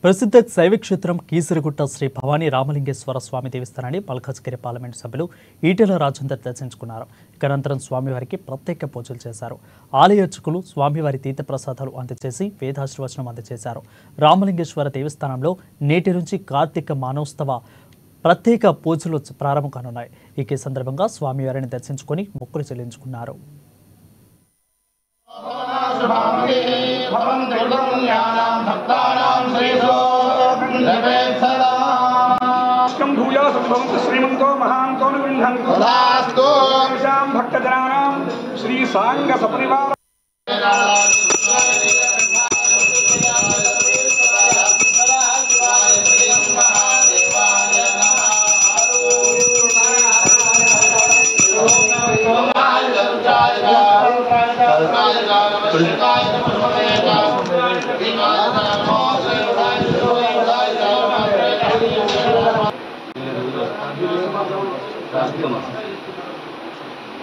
ప్రసిద్ధ శైవ క్షేత్రం కీసరగుట్ట శ్రీ భవానీ రామలింగేశ్వర స్వామి దేవస్థానాన్ని మల్కాజ్గిరి పార్లమెంటు సభ్యులు ఈటెల రాజేందర్ దర్శించుకున్నారు. అనంతరం స్వామివారికి ప్రత్యేక పూజలు చేశారు. ఆలయ అర్చకులు స్వామివారి తీర్థప్రసాదాలు అందజేసి వేదాశీర్వచనం అందజేశారు. రామలింగేశ్వర దేవస్థానంలో నేటి నుంచి కార్తీక మానోత్సవ ప్రత్యేక పూజలు ప్రారంభం కానున్నాయి. ఈ సందర్భంగా స్వామివారిని దర్శించుకొని మొక్కులు చెల్లించుకున్నారు. श्रीमंतो महांतो भक्तजनानां श्री सांग सपरिवार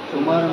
सुमार